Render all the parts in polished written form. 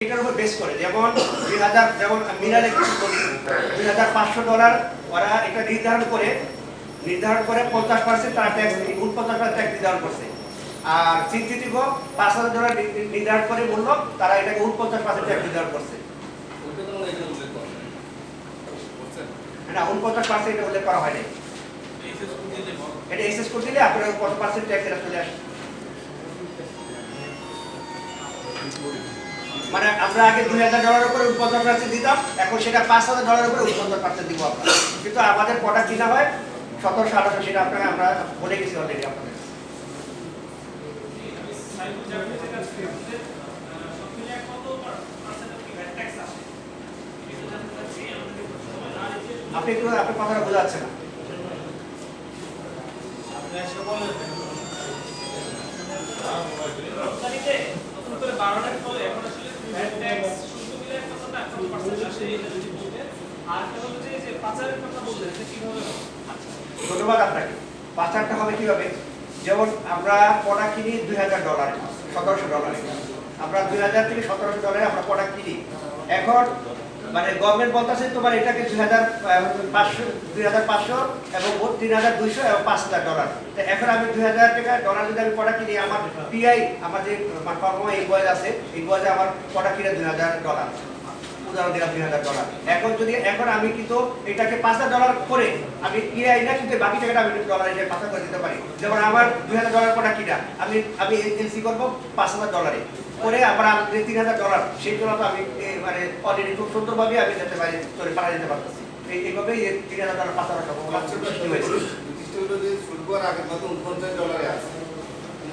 এটার উপর বেস করে যেমন 2000 যেমন মিনার $2,500 ওরা এটা নির্ধারণ করে 50% তারা ট্যাক্স 49% ট্যাক্স নির্ধারণ করছে। আর সিনথেটিকও $5,000 নির্ধারণ করে মূল্য তারা এটাকে 49% ট্যাক্স নির্ধারণ করছে। না 49% এটা উল্লেখ করা হয়নি। এটা এক্সেস কোড দিলে আপনার কত পার্সেন্ট ট্যাক্স এটা চলে আসে। মানে আমরা আগে $2,000 উপরে 49% দিতাম, এখন সেটা $5,000 উপরে 49% দিব আমরা। কিন্তু আমাদের প্রোডাক্ট কিনা হয় 1700-1800, সেটা আপনাকে আমরা বলে গেছি অলরেডি আপনাদের। আপনি একটু আপনার কথাটা বোঝা যাচ্ছে না। ধন্যবাদ আপনাকে। পাচারটা হবে কিভাবে? যেমন আমরা প্রোডাক্ট কিনি $2,000, $1,700, আমরা 2000 থেকে $1,700 আমরা প্রোডাক্ট কিনি। এখন মানে গভর্নমেন্ট বলতেছে তোমার এটাকে 2,500 এবং 3,200 এবং $5,000। তো এখন আমি $2,000 যদি আমি প্রোডাক্ট কিনি, আমার পিআই আমার যে কর্ম এই বয়স আছে, এই বয়সে আমার প্রোডাক্ট কিনে $2,000, উদাহরণ দিলাম $2,000। এখন আমি কিন্তু এটাকে $5,000 করে আমি পিআই না, কিন্তু বাকি টাকাটা আমি ডলার হিসেবে পাচার করে দিতে পারি। যেমন আমার $2,000 প্রোডাক্ট কিনা আমি এলসি করবো $5,000 করে, আবার $3,000 সেই জন্য তো আমি মানে অলরেডি খুব সুন্দরভাবে আমি যেতে পারি, চলে পাঠা যেতে পারতেছি। এইভাবেই $3,000 পাচার সৃষ্টি হয়েছে। আগের মতো $49 আছে,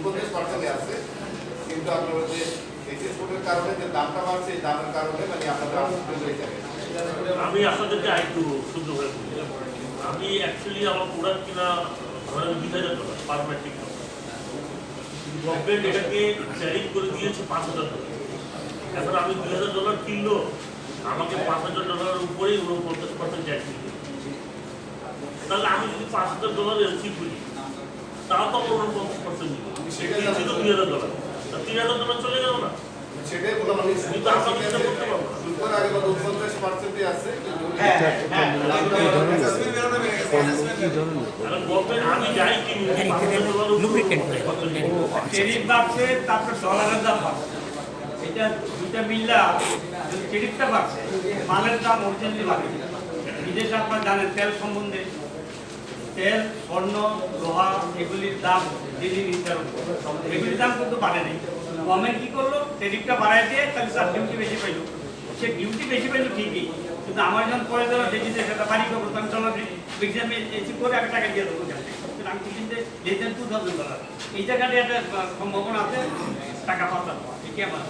49% আছে, কিন্তু আপনার যে এক্সপোর্টের কারণে যে দামটা বাড়ছে, এই দামের কারণে মানে আপনাদের আমি আপনাদেরকে আরেকটু শুদ্ধ করে বলি। আমি অ্যাকচুয়ালি আমার প্রোডাক্ট কিনা ধরেন $20,000 পার মেট্রিক টন। গভর্নমেন্ট এটাকে ট্যারিফ করে দিয়েছে $5,000। এখন আমি $2,000 কিনলো, আমাকে $5,000 উপরেই 49% ট্যাক্স দিতে। তাহলে আমি যদি $5,000 এলসি করি, তাও তো আমার 49% দিবে। সেটা ছিল $2,000, $3,000 চলে গেল না। সেটাই বললাম, আমি কিন্তু আমরা চিন্তা করতে পারবো না। শুল্কের আগে কত 49% আছে, আমি যাই কিনি টেরিফ বাড়ছে, তারপর ডলারের দাম বাড়ছে। এটা দুইটা মিল্লা টেরিফটা বাড়ছে, মালের দাম অরিজিনালি বাড়ে। বিদেশে আপনারা জানেন তেল সম্বন্ধে, তেল, স্বর্ণ, লোহা এগুলির দাম দিল্লি নির্ধারণ করে, এগুলির দাম কিন্তু বাড়ে নেই। গভর্নমেন্ট কি করলো, টেরিফটা বাড়াই দিয়ে তাহলে তার ডিউটি বেশি পাইল। সে ডিউটি বেশি পাইল ঠিকই, কিন্তু আমার যখন পরে দেওয়া দেখি যে সেটা বাড়ি করবো, আমি চলো এক্সামে এসি করে একটা টাকা দিয়ে দেবো। আমি কিন্তু $2,000 এই জায়গাটা একটা সম্ভাবনা আছে টাকা পাতার, ঠিকই আমার।